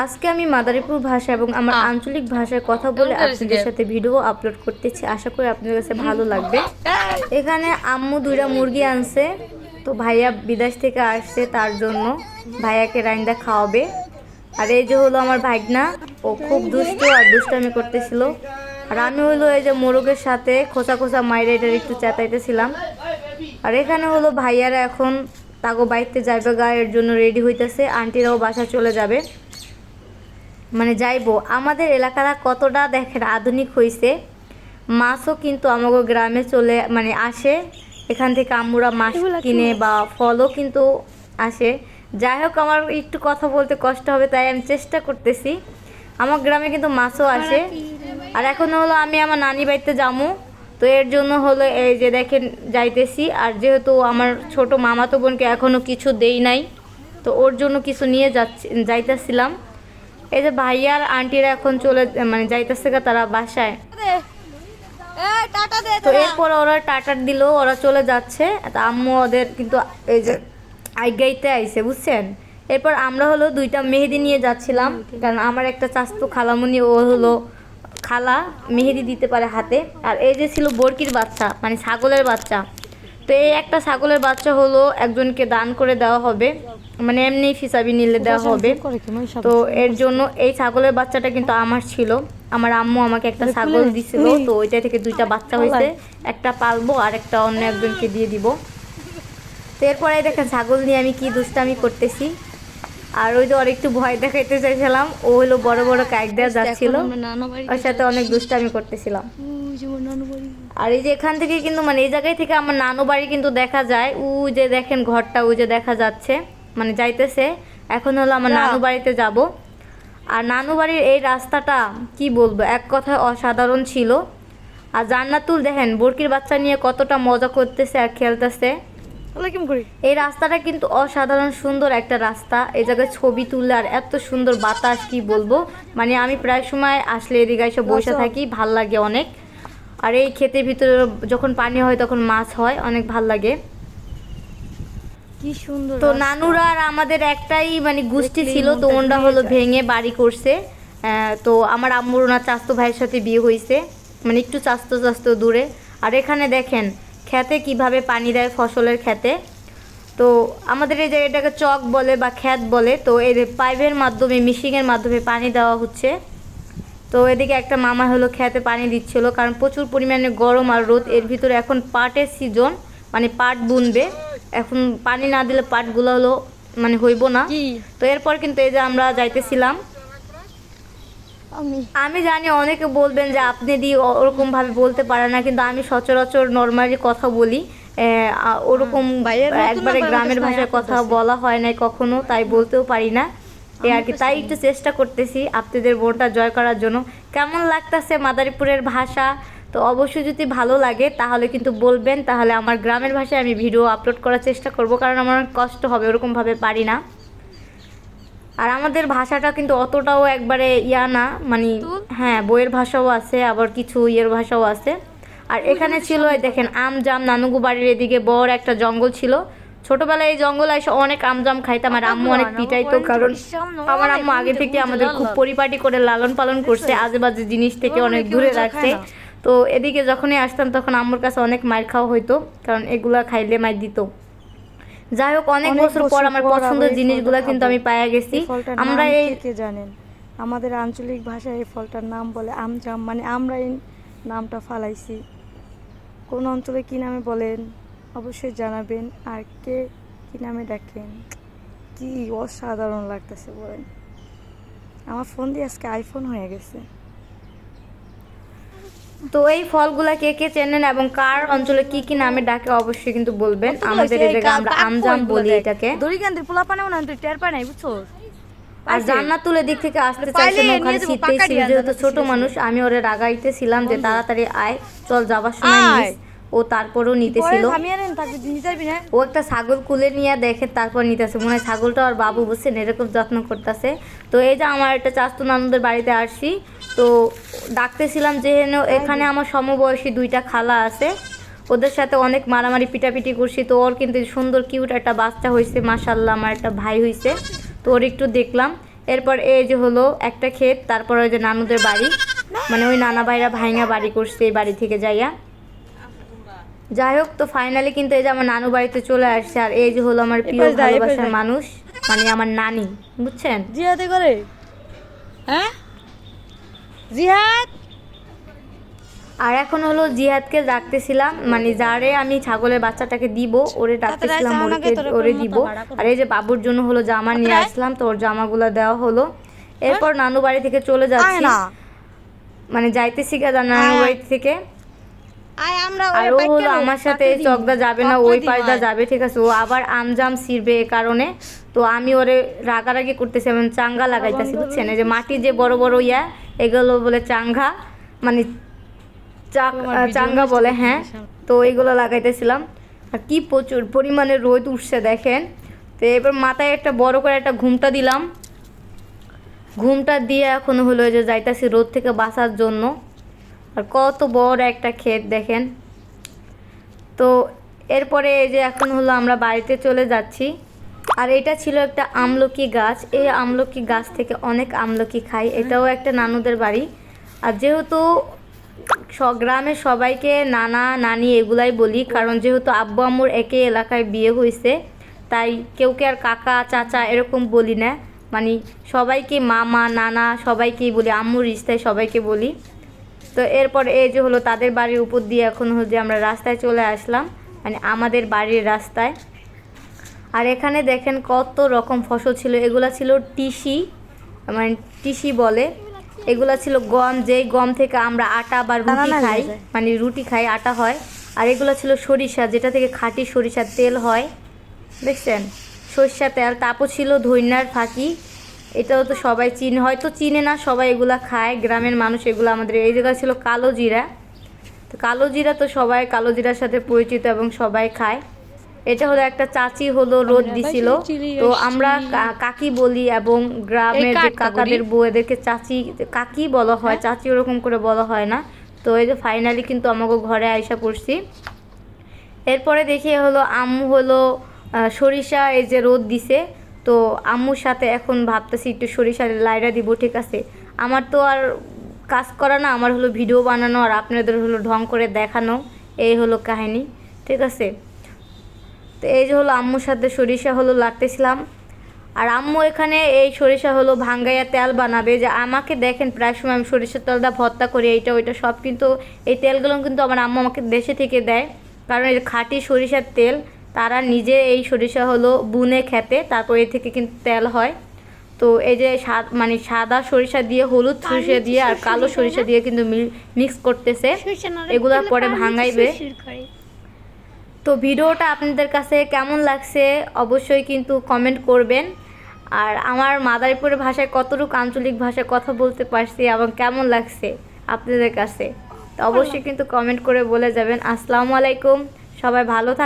আজকে আমি মাদারীপুর ভাষা এবং আমার আঞ্চলিক ভাষায় কথা বলে আপনাদের সাথে ভিডিও আপলোড করতেছি। আশা করি আপনাদের কাছে ভালো লাগবে। এখানে আম্মু 2টা মুরগি আনছে, তো ভাইয়া বিদেশ থেকে আসছে, তার জন্য ভাইয়াকে রাইন্দা খাওয়াবে। আর এই যে হলো আমার ভাগনা, ও খুব দুষ্ট আর দুষ্টামি করতেছিল। আর আমি হলো এই যে মোরগের সাথে খোসা খোসা মাইরে এটার একটু চেতাইতেছিলাম। আর এখানে হলো ভাইয়ারা এখন তাগো বাইতে যাবে গায়ের জন্য রেডি হইতেছে। আন্টিরাও বাসা চলে যাবে, মানে যাইবো। আমাদের এলাকাটা কতটা দেখেন আধুনিক হয়েছে। মাছও কিন্তু আমাদের গ্রামে চলে মানে আসে, এখান থেকে আম্মুরা মাছ কিনে বা ফলও কিন্তু আসে। যাই হোক, আমার একটু কথা বলতে কষ্ট হবে, তাই আমি চেষ্টা করতেছি। আমার গ্রামে কিন্তু মাছও আসে। আর এখন হলো আমি আমার নানি বাড়িতে যাবো, তো এর জন্য হলো এই যে দেখেন যাইতেছি। আর যেহেতু আমার ছোট মামাতো বোনকে এখনও কিছু দেই নাই, তো ওর জন্য কিছু নিয়ে যাইতেছিলাম। এই যে ভাইয়ার আন্টিরা এখন চলে মানে যাইতেছে তারা বাসায়। তো এরপর ওরা টাটার দিল, ওরা চলে যাচ্ছে। তা আম্মু ওদের কিন্তু এই যে আইগাইতে আইছে, বুঝছেন। এরপর আমরা হলো 2টা মেহেদি নিয়ে যাচ্ছিলাম, কারণ আমার একটা চাস্তো খালামুনি, ও হলো খালা মেহেদি দিতে পারে হাতে। আর এই যে ছিল বরকির বাচ্চা, মানে ছাগলের বাচ্চা। তো এই একটা ছাগলের বাচ্চা হলো একজনকে দান করে দেওয়া হবে, মানে এমনি ফিসাবি নিলে দেওয়া হবে। তো এর জন্য এই ছাগলের বাচ্চাটা কিন্তু আমার ছিল। আমার আম্মু আমাকে একটা ছাগল দিছিল, তো ওইটা থেকে 2টা বাচ্চা হয়েছে। একটা পালবো আর একটা অন্য একজনকে দিয়ে দিব। তো এরপরে দেখেন ছাগল নিয়ে আমি কি দুষ্টামি করতেছি। আর ওই যে ওর একটু ভয় দেখাইতে চাইছিলাম, ও হলো বড় বড় কাইক দেওয়া যাচ্ছিল, ওর সাথে অনেক দুষ্টামি করতেছিলাম। আর এই যে এখান থেকে কিন্তু মানে এই জায়গায় থেকে আমার নানু বাড়ি কিন্তু দেখা যায়। ও যে দেখেন ঘরটা ওই যে দেখা যাচ্ছে, মানে যাইতেছে। এখন হলো আমার নানু বাড়িতে যাব। আর নানু বাড়ির এই রাস্তাটা কি বলবো, এক কথায় অসাধারণ ছিল। আর জান্নাতুল দেখেন বরকির বাচ্চা নিয়ে কতটা মজা করতেছে আর খেলতেছে। এই রাস্তাটা কিন্তু অসাধারণ সুন্দর একটা রাস্তা। এই জায়গায় ছবি তুললে আর এত সুন্দর বাতাস, কি বলবো। মানে আমি প্রায় সময় আসলে এদিকে এসে বসে থাকি, ভাল লাগে অনেক। আর এই ক্ষেতের ভিতরে যখন পানি হয় তখন মাছ হয়, অনেক ভাল লাগে। কি সুন্দর। তো নানুরা আর আমাদের একটাই মানে গোষ্ঠী ছিল, তো ওনরা হলো ভেঙে বাড়ি করছে। তো আমার আম্মুর ওনার চাস্তো ভাইয়ের সাথে বিয়ে হয়েছে, মানে একটু চাস্তো দূরে। আর এখানে দেখেন খেতে কিভাবে পানি দেয়, ফসলের খেতে। তো আমাদের এই জায়গাটাকে চক বলে বা ক্ষেত বলে। তো এই পাইপের মাধ্যমে, মিশিংয়ের মাধ্যমে পানি দেওয়া হচ্ছে। তো এদিকে একটা মামা হলো খেতে পানি দিচ্ছিল, কারণ প্রচুর পরিমাণে গরম আর রোদ। এর ভিতরে এখন পাটের সিজন, মানে পাট বুনবে। এখন পানি না দিলে পাটগুলো হলো মানে হইব না। তো এরপর কিন্তু এই যে আমরা যাইতেছিলাম। আমি জানি অনেকে বলবেন যে আপনি দিয়ে ওরকম ভাবে বলতে পারে না, কিন্তু আমি সচরাচর নর্মালি কথা বলি। ওরকম একবারে গ্রামের ভাষায় কথা বলা হয় নাই কখনো, তাই বলতেও পারি না। এই আর কি, তাই একটু চেষ্টা করতেছি আপনাদের বোনটা জয় করার জন্য। কেমন লাগতেছে মাদারীপুরের ভাষা? তো অবশ্যই যদি ভালো লাগে তাহলে কিন্তু বলবেন, তাহলে আমার গ্রামের ভাষায় আমি ভিডিও আপলোড করার চেষ্টা করব, কারণ আমার কষ্ট হবে, ওরকমভাবে পারি না। আর আমাদের ভাষাটা কিন্তু অতটাও একবারে ইয়া না, মানে হ্যাঁ বইয়ের ভাষাও আছে, আবার কিছু ইয়ের ভাষাও আছে। আর এখানে ছিল দেখেন আমজাম, নানুগু বাড়ির এদিকে বড় একটা জঙ্গল ছিল। ছোটবেলায় এই জঙ্গলে এসে অনেক আমজাম খাইতাম, আর আম্মু অনেক পিটাইতো, কারণ আমার আম্মু আগে থেকে আমাদের খুব পরিপাটি করে লালন পালন করছে, আজেবাজে জিনিস থেকে অনেক দূরে রাখছে। তো এদিকে যখনই আসতাম তখন আম্মুর কাছে অনেক মার খাওয়া হইতো, কারণ এগুলা খাইলে মার দিত। যাই হোক, অনেক বছর পর আমার পছন্দের জিনিসগুলো কিন্তু আমি পাইয়া গেছি। আমরা এই জানেন আমাদের আঞ্চলিক ভাষায় এই ফলটার নাম বলে আমজাম, মানে আমরা এই নামটা ফালাইছি। কোন অঞ্চলে কি নামে বলেন অবশ্যই জানাবেন, আর কে কি নামে ডাকেন। কি অসাধারণ লাগতেছে বলেন। আমার ফোন দিয়ে আজকে আইফোন হয়ে গেছে। তো এই ফলগুলা কে কে চেনেন এবং কার অঞ্চলে কি কি নামে ডাকে অবশ্যই কিন্তু বলবেন। আমাদের এই জায়গায় আমরা আমজাম বলি এটাকে। দড়িগান্দির পোলা পানেও না, তুই টের পায় নাই, বুঝছো। আর জান্নাতুলের দিক থেকে আসতে চাইছে না, ওখানে শীতেই ছিল, যেহেতু ছোট মানুষ। আমি ওরে রাগাইতেছিলাম যে তাড়াতাড়ি আয়, চল যাবার সময় নিস। ও তারপরও নিতেছিল। ও একটা ছাগল কুলে নিয়ে দেখে তারপর নিতেছে, মনে হয় ছাগলটা আর বাবু বুঝছেন এরকম যত্ন করতেছে। তো এই যে আমার একটা চাস্তু নানুদের বাড়িতে আসছি, তো ডাকতেছিলাম যে এখানে আমার সমবয়সী 2টা খালা আছে, ওদের সাথে অনেক মারামারি পিটাপিটি করছি। তো ওর কিন্তু সুন্দর কিউট একটা বাচ্চা হয়েছে, মাশাল্লাহ, আমার একটা ভাই হয়েছে। তো ওর একটু দেখলাম। এরপর এই যে হলো একটা ক্ষেত, তারপর ওই যে নানুদের বাড়ি, মানে ওই নানা ভাইরা ভাইঙা বাড়ি করছে এই বাড়ি থেকে যাইয়া। যাই হোক, তো ফাইনালি কিন্তু এই যে আমার নানু বাড়িতে চলে আসছে। আর এই যে হলো আমার প্রিয় এপাশ দাও, এপাশ ভালোবাসার দাও। মানুষ, মানে আমার নানি, বুঝছেন। জিহাদে করে হ্যাঁ জিহাদ। আর এখন হলো জিহাদকে ডাকতেছিলাম, মানে যারে আমি ছাগলের বাচ্চাটাকে দিব ওরে ডাকতেছিলাম, ওরে দিব। আর এই যে বাবুর জন্য হলো জামা নিয়ে আসলাম, তো ওর জামাগুলো দেওয়া হলো। এরপর নানু বাড়ি থেকে চলে যাচ্ছি, মানে যাইতেছি নানু বাড়ি থেকে। আর ও হলো আমার সাথে চকদা যাবে না, ওই পাশদা যাবে, ঠিক আছে। ও আবার আমজাম ছিড়বে এ কারণে। তো আমি ওরে রাগারাগি করতেছি এবং চাঙ্গা লাগাইতেছি, বুঝছেন। এই যে মাটির যে বড় বড় এগুলো বলে চাঙ্গা, মানে চাঙ্গা বলে, হ্যাঁ। তো এইগুলো লাগাইতেছিলাম। আর কি প্রচুর পরিমাণে রোদ উঠছে দেখেন। তো এবার মাথায় একটা বড় করে একটা ঘুমটা দিলাম, ঘুমটা দিয়ে এখন হলো যে যাইতাছি রোদ থেকে বাঁচার জন্য। আর কত বড় একটা ক্ষেত দেখেন। তো এরপরে এই যে এখন হলো আমরা বাড়িতে চলে যাচ্ছি। আর এটা ছিল একটা আমলকি গাছ, এই আমলকি গাছ থেকে অনেক আমলকি খাই। এটাও একটা নানুদের বাড়ি। আর যেহেতু গ্রামের সবাইকে নানা নানি এগুলাই বলি, কারণ যেহেতু আব্বু আম্মুর একই এলাকায় বিয়ে হয়েছে, তাই কেউকে আর কাকা চাচা এরকম বলি না, মানে সবাইকে মামা নানা সবাইকেই বলি, আম্মুর রিস্তায় সবাইকে বলি। তো এরপর এই যে হলো তাদের বাড়ির উপর দিয়ে এখন হচ্ছে আমরা রাস্তায় চলে আসলাম, মানে আমাদের বাড়ির রাস্তায়। আর এখানে দেখেন কত রকম ফসল ছিল। এগুলা ছিল টিসি, মানে টিসি বলে। এগুলা ছিল গম, যেই গম থেকে আমরা আটা বা রুটি খাই, মানে রুটি খাই, আটা হয়। আর এগুলো ছিল সরিষা, যেটা থেকে খাঁটি সরিষার তেল হয়, দেখছেন, সরিষা তেল। তারপর ছিল ধইনার ফাঁকি, এটাও তো সবাই চিনে, হয়তো চিনে না, সবাই এগুলা খায়, গ্রামের মানুষ এগুলো। আমাদের এই জায়গায় ছিল কালো জিরা, তো কালো জিরা তো সবাই কালো জিরার সাথে পরিচিত এবং সবাই খায়। এটা হলো একটা চাচি হলো রোদ দিছিল, তো আমরা কাকি বলি, এবং গ্রামের যে কাকাদের বউ এদেরকে চাচি কাকি বলা হয়, চাচি ওরকম করে বলা হয় না। তো এই যে ফাইনালি কিন্তু আমাকে ঘরে আইসা পড়ছি। এরপরে দেখি হলো আম্মু হলো সরিষা এই যে রোদ দিছে, তো আম্মুর সাথে এখন ভাবতেছি একটু সরিষার লাইড়া দিব, ঠিক আছে। আমার তো আর কাজ করা না, আমার হলো ভিডিও বানানো আর আপনাদের হলো ঢং করে দেখানো, এই হলো কাহিনী, ঠিক আছে। তো এই যে হলো আম্মুর সাথে সরিষা হলো লাগতেছিলাম। আর আম্মু এখানে এই সরিষা হলো ভাঙ্গাইয়া তেল বানাবে। যে আমাকে দেখেন প্রায় সময় আমি সরিষার তেলটা ভর্তা করি, এইটা ওইটা সব, কিন্তু এই তেলগুলো কিন্তু আমার আম্মু আমাকে দেশে থেকে দেয়, কারণ এই খাঁটি সরিষার তেল, তারা নিজে এই সরিষা হলো বুনে খেতে, তারপর এ থেকে কিন্তু তেল হয়। তো এই যে মানে সাদা সরিষা দিয়ে, হলুদ সরিষা দিয়ে আর কালো সরিষা দিয়ে কিন্তু মিক্স করতেছে, এগুলোর পরে ভাঙাইবে। তো ভিডিওটা আপনাদের কাছে কেমন লাগছে অবশ্যই কিন্তু কমেন্ট করবেন। আর আমার মাদারীপুরের ভাষায় কতটুকু আঞ্চলিক ভাষায় কথা বলতে পারছি এবং কেমন লাগছে আপনাদের কাছে, তো অবশ্যই কিন্তু কমেন্ট করে বলে যাবেন। আসসালামু আলাইকুম, সবাই ভালো থাকবেন।